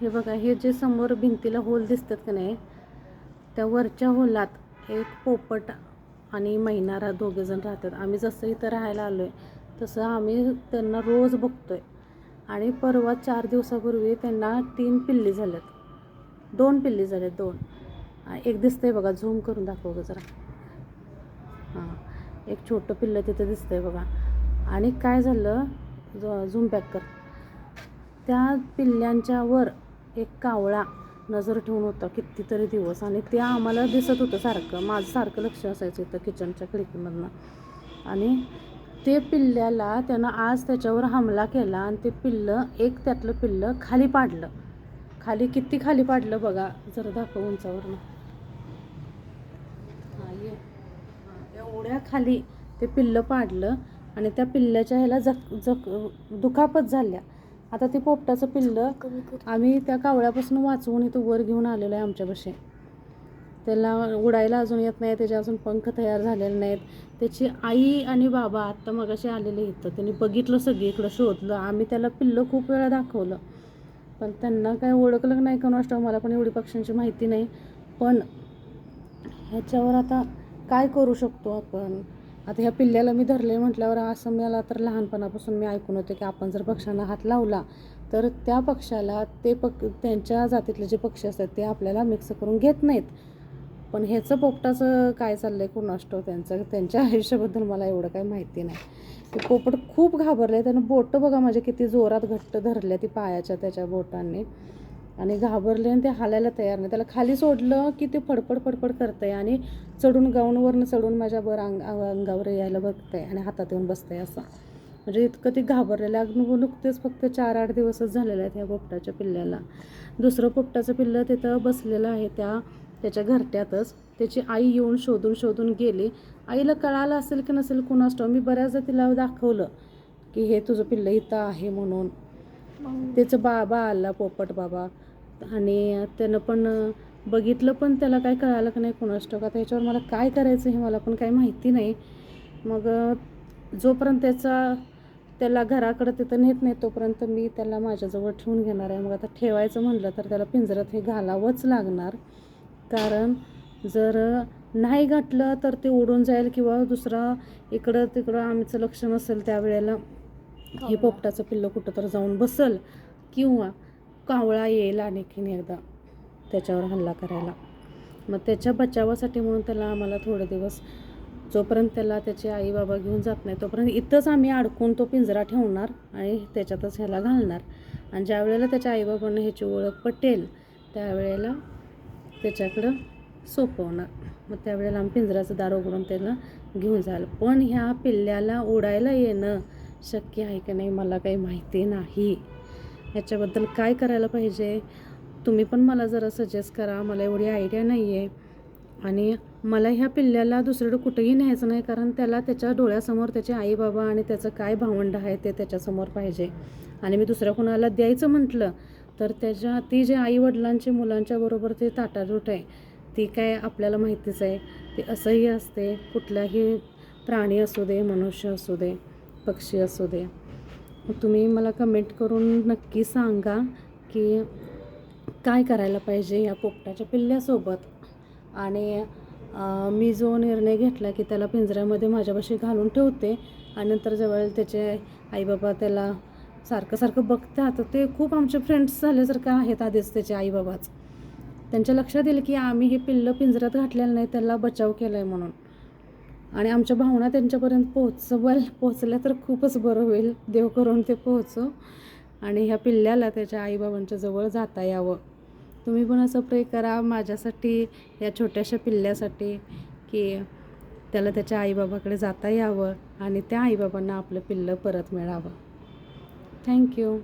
हे बघा, हे जे समोर भिंतीला होल दिसतात का नाही, त्या वरच्या होलात एक पोपट आणि मैनारा दोघेजण राहतात. आम्ही जसं इथं राहायला आलो आहे तसं आम्ही त्यांना रोज बघतो आहे. आणि परवा 4 दिवसापूर्वी त्यांना 3 पिल्ली झाल्यात, 2 पिल्ली झाल्यात, 2. एक दिसतंय बघा, झूम करून दाखव गं जरा. हां, एक छोटं पिल्लं तिथं दिसतंय बघा. आणि काय झालं, झूम बॅक कर. त्या पिल्ल्यांच्या वर एक कावळा नजर ठेवून होता कितीतरी दिवस, आणि ते आम्हाला दिसत होतं सारखं. माझं सारखं लक्ष असायचं इथं किचनच्या खिडकीमधनं. आणि ते पिल्ल्याला त्यानं आज त्याच्यावर हमला केला आणि ते पिल्लं, एक त्यातलं पिल्लं खाली पाडलं. खाली किती खाली पाडलं बघा, जरा दाखव उंचावरनं. हां, एवढ्या खाली ते पिल्लं पाडलं आणि त्या पिल्ल्याच्या ह्याला दुखापत झाल्या. आता ते पोपटाचं पिल्लं आम्ही त्या कावळ्यापासून वाचवून इथं वर घेऊन आलेलो आहे आमच्यापाशी. त्याला उडायला अजून येत नाही, त्याचे अजून पंख तयार झालेले नाहीत. त्याची आई आणि बाबा आत्ता मगाशी आलेले इथं. त्यांनी बघितलं, सगळीकडं शोधलं. आम्ही त्याला पिल्लं खूप वेळा दाखवलं, पण त्यांना काय ओळखलं नाही का नसतं. मला पण एवढी पक्ष्यांची माहिती नाही. पण ह्याच्यावर आता काय करू शकतो आपण? आता ह्या पिल्ल्याला मी धरले म्हटल्यावर असं मला तर लहानपणापासून मी ऐकून होते की आपण जर पक्ष्यांना हात लावला तर त्या पक्ष्याला त्यांच्या जातीतले जे पक्षी असतात ते आपल्याला मिक्स करून घेत नाहीत. पण ह्याचं पोपटाचं काय चाललं आहे कोणास ठाऊक. त्यांच्या आयुष्याबद्दल मला एवढं काही माहिती नाही. ते पोपट खूप घाबरले. त्यानं बोटं बघा माझे किती जोरात घट्ट धरल्या ती पायाच्या त्याच्या बोटांनी, आणि घाबरले आणि ते हालायला तयार नाही. त्याला खाली सोडलं की ते फडफड फडफड करतं आहे आणि चढून गाऊनवरनं चढून माझ्या अंगावर यायला बघतं आहे आणि हातात येऊन बसतं आहे असं. म्हणजे इतकं ते घाबरलेलं. नुकतेच फक्त 4-8 दिवसच झालेले आहेत ह्या पोपटाच्या पिल्ल्याला. दुसरं पोपटाचं पिल्लं तिथं बसलेलं आहे त्याच्या घरट्यातच. त्याची आई येऊन शोधून शोधून गेली. आईला कळालं असेल की नसेल कुणास ठाऊक. मी बऱ्याचदा तिला दाखवलं की हे तुझं पिल्लं इथं आहे म्हणून. त्याचं बाबा आला, पोपट बाबा, आणि त्यानं पण बघितलं, पण त्याला काय कळालं की नाही कुणास ठाऊक. आता याच्यावर मला काय करायचं हे मला पण काही माहिती नाही. मग जोपर्यंत त्याला घराकडं तिथं नेत नाही तोपर्यंत मी त्याला माझ्याजवळ ठेवून घेणार आहे. मग आता ठेवायचं म्हणलं तर त्याला पिंजऱ्यात हे घालावंच लागणार, कारण जर नाही घातलं तर ते उडून जाईल किंवा दुसरा इकडं तिकडं आमचं लक्ष नसेल त्यावेळेला हे पोपटाचं पिल्लं कुठं तर जाऊन बसल किंवा कावळा येईल आणखीन एकदा त्याच्यावर हल्ला करायला. मग त्याच्या बचावासाठी म्हणून त्याला आम्हाला थोडे दिवस, जोपर्यंत त्याला त्याचे आई बाबा घेऊन जात नाही तोपर्यंत इथंच आम्ही अडकून तो पिंजरा ठेवणार आणि त्याच्यातच ह्याला घालणार. आणि ज्या वेळेला त्याच्या आईबाबांना ह्याची ओळख पटेल त्यावेळेला त्याच्याकडं सोपवणार. मग त्यावेळेला आम्ही पिंजऱ्याचं दार उघडून त्याला घेऊन जायला. पण ह्या पिल्ल्याला उडायला येणं शक्य आहे की नाही मला काही माहिती नाही. ह्याच्याबद्दल काय करायला पाहिजे तुम्ही पण मला जरा सजेस्ट करा. मला एवढी आयडिया नाही आहे. आणि मला ह्या पिल्ल्याला दुसरीकडे कुठेही न्यायचं नाही, कारण त्याला त्याच्या डोळ्यासमोर त्याचे आई बाबा आणि त्याचं काय भावंड आहे ते त्याच्यासमोर पाहिजे. आणि मी दुसऱ्या कोणाला द्यायचं म्हटलं तर ती जे आई वडिलांची मुलांच्या बरोबर ते ताटाटूट आहे ती काय आपल्याला माहितीच आहे. ते असंही असते, कुठलाही प्राणी असू दे, मनुष्य असू दे, पक्षी असू दे. तुम्ही मला कमेंट करून नक्की सांगा की काय करायला पाहिजे या पोपटाच्या पिल्ल्यासोबत. आणि मी जो निर्णय घेतला की त्याला पिंजऱ्यामध्ये माझ्यापाशी घालून ठेवते आणि नंतर जवळ त्याचे आईबाबा त्याला सारखं बघतात. ते खूप आमचे फ्रेंड्स झाल्यासारखं आहेत आधीच त्याचे आईबाबाच. त्यांच्या लक्षात येईल की आम्ही हे पिल्लं पिंजऱ्यात घातलेलं नाही, त्याला बचाव केला आहे म्हणून. आणि आमच्या भावना त्यांच्यापर्यंत पोहोचल्या तर खूपच बरं होईल. देव करून ते पोहोचो आणि ह्या पिल्ल्याला त्याच्या आईबाबांच्या जवळ जाता यावं. तुम्ही पण असं प्रे करा माझ्यासाठी, या छोट्याशा पिल्ल्यासाठी, की त्याला त्याच्या आईबाबाकडे जाता यावं आणि त्या आईबाबांना आपलं पिल्लं परत मिळावं. थँक्यू.